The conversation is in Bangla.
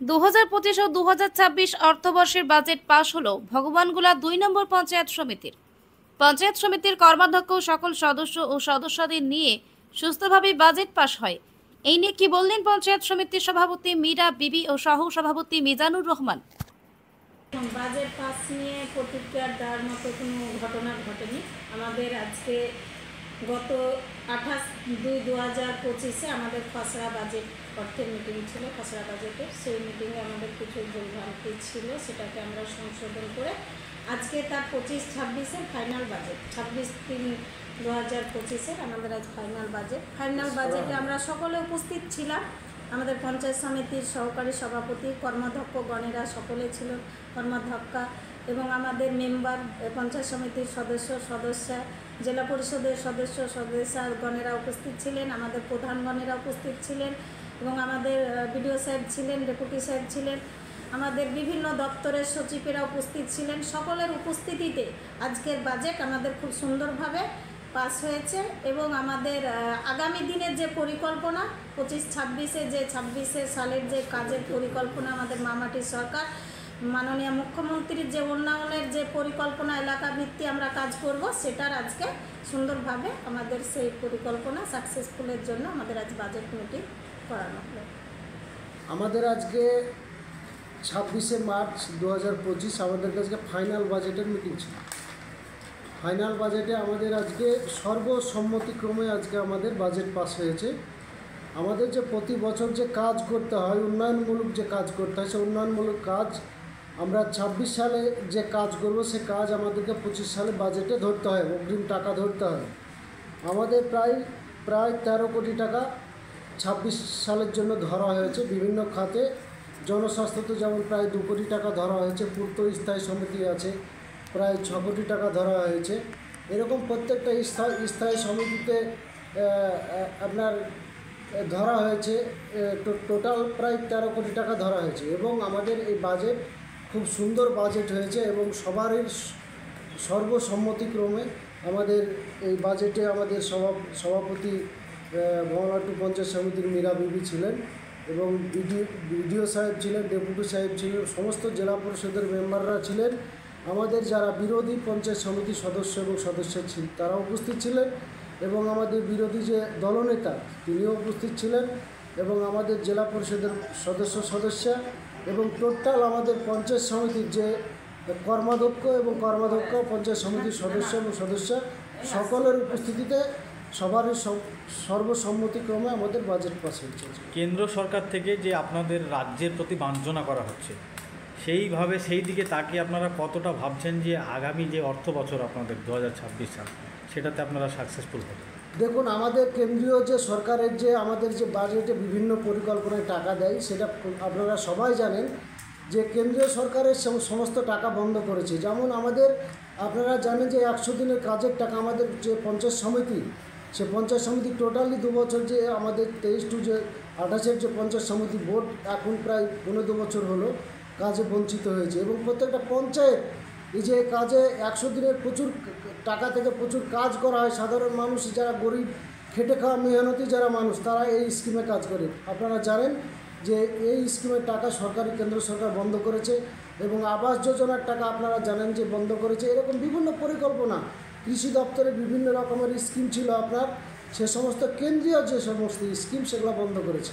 2025 ও 2026 অর্থবর্ষের বাজেট পাশ হলো ভগবানগোলা 2 নম্বর পঞ্চায়েত সমিতির কর্মাধ্যক্ষ সকল সদস্য ও সদস্যদের নিয়ে সুস্থভাবে বাজেট পাশ হয়। এই নিয়ে কি বললেন পঞ্চায়েত সমিতির সভাপতি মীরা বিবি ও সহ সভাপতি মিজানুর রহমান। বাজেট পাস নিয়ে প্রতিক্রিয়া দেওয়ার মতো কোনো ঘটনা ঘটেনি। আমাদের আজকে গত 28/2/2025 আমাদের খসড়া বাজেট অর্থের মিটিং ছিল। খসড়া বাজেটের সেই মিটিংয়ে আমাদের কিছু ভুলভ্রান্তি ছিল, সেটাকে আমরা সংশোধন করে আজকে তার 25-26-এর ফাইনাল বাজেট 26/3/2025 আমাদের আজ ফাইনাল বাজেটে আমরা সকলে উপস্থিত ছিলাম। আমাদের পঞ্চায়েত সমিতির সহকারী সভাপতি, কর্মাধ্যক্ষ গণেরা সকলে ছিল, কর্মাধ্যক্ষা এবং আমাদের মেম্বার, পঞ্চায়েত সমিতির সদস্যা, জেলা পরিষদের সদস্যগণেরা উপস্থিত ছিলেন, আমাদের প্রধানগণেরা উপস্থিত ছিলেন এবং আমাদের বিডিও সাহেব ছিলেন, ডেপুটি সাহেব ছিলেন, আমাদের বিভিন্ন দপ্তরের সচিবেরা উপস্থিত ছিলেন। সকলের উপস্থিতিতে আজকের বাজেট আমাদের খুব সুন্দরভাবে পাস হয়েছে এবং আমাদের আগামী দিনের যে পরিকল্পনা 25-26-এ যে 26 সালের যে কাজের পরিকল্পনা, আমাদের মামাটির সরকার মাননীয় মুখ্যমন্ত্রীর যে উন্নয়নের যে পরিকল্পনা, এলাকা ভিত্তিক আমরা কাজ করব, সেটার আজকে সুন্দরভাবে আমাদের সেই পরিকল্পনা সাকসেসফুলের জন্য আমাদের আজ বাজেট মিটিং করানো হলো। আমাদের আজকে 26শে মার্চ 2025 আমাদের কাছে ফাইনাল বাজেটের মিটিং ছিল। ফাইনাল বাজেটে আমাদের আজকে সর্বসম্মতিক্রমে আজকে আমাদের বাজেট পাস হয়েছে। আমাদের যে প্রতি বছর যে কাজ করতে হয়, উন্নয়নমূলক যে কাজ করতে হয়, সে উন্নয়নমূলক কাজ আমরা 26 সালে যে কাজ করব, সে কাজ আমাদেরকে 25 সালে বাজেটে ধরতে হয়, অগ্রিম টাকা ধরতে হয়। আমাদের প্রায় 13 কোটি টাকা 26 সালের জন্য ধরা হয়েছে বিভিন্ন খাতে। জনস্বাস্থ্যতে যেমন প্রায় 2 কোটি টাকা ধরা হয়েছে, পূর্ত স্থায়ী সমিতি আছে প্রায় 6 কোটি টাকা ধরা হয়েছে। এরকম প্রত্যেকটা স্থায়ী সমিতিতে আপনার ধরা হয়েছে টোটাল প্রায় 13 কোটি টাকা ধরা হয়েছে এবং আমাদের এই বাজেট খুব সুন্দর বাজেট হয়েছে এবং সবারই সর্বসম্মতিক্রমে আমাদের এই বাজেটে আমাদের সভাপতি মহানাট্টু পঞ্চায়েত সমিতির মীরা বিবি ছিলেন এবং বিডিও সাহেব ছিলেন, ডেপুটি সাহেব ছিলেন, সমস্ত জেলা পরিষদের মেম্বাররা ছিলেন, আমাদের যারা বিরোধী পঞ্চায়েত সমিতির সদস্য এবং সদস্য ছিলেন তারা উপস্থিত ছিলেন এবং আমাদের বিরোধী যে দলনেতা তিনিও উপস্থিত ছিলেন এবং আমাদের জেলা পরিষদের সদস্যা এবং টোটাল আমাদের পঞ্চায়েত সমিতির যে কর্মাধ্যক্ষ এবং পঞ্চায়েত সমিতির সদস্য এবং সদস্যা সকলের উপস্থিতিতে সবারই সর্বসম্মতিক্রমে আমাদের বাজেট পাস হয়েছে। কেন্দ্র সরকার থেকে যে আপনাদের রাজ্যের প্রতি বঞ্চনা করা হচ্ছে, সেই দিকে তাকে আপনারা কতটা ভাবছেন যে আগামী যে অর্থ বছর আপনাদের 2026 সাল, সেটাতে আপনারা সাকসেসফুল হবেন? দেখুন, আমাদের কেন্দ্রীয় যে সরকারের যে আমাদের যে বাজেটে বিভিন্ন পরিকল্পনায় টাকা দেয়, সেটা আপনারা সবাই জানেন যে কেন্দ্রীয় সরকারের সমস্ত টাকা বন্ধ করেছে। যেমন আমাদের আপনারা জানেন যে 100 দিনের কাজের টাকা আমাদের যে পঞ্চায়েত সমিতি, সে পঞ্চায়েত সমিতি টোটালি 2 বছর যে আমাদের 23-28 যে পঞ্চায়েত সমিতি বোর্ড এখন প্রায় 15 বছর হলো কাজে বঞ্চিত হয়েছে এবং প্রত্যেকটা পঞ্চায়েত এই যে কাজে 100 দিনের প্রচুর টাকা থেকে প্রচুর কাজ করা হয়। সাধারণ মানুষ যারা গরিব, খেটে খাওয়া মেহনতি যারা মানুষ, তারা এই স্কিমে কাজ করে। আপনারা জানেন যে এই স্কিমের টাকা কেন্দ্র সরকার বন্ধ করেছে এবং আবাস যোজনার টাকা আপনারা জানেন যে বন্ধ করেছে। এরকম বিভিন্ন পরিকল্পনা, কৃষি দপ্তরে বিভিন্ন রকমের স্কিম ছিল আপনার, সে সমস্ত কেন্দ্রীয় যে সমস্ত স্কিম সেগুলো বন্ধ করেছে।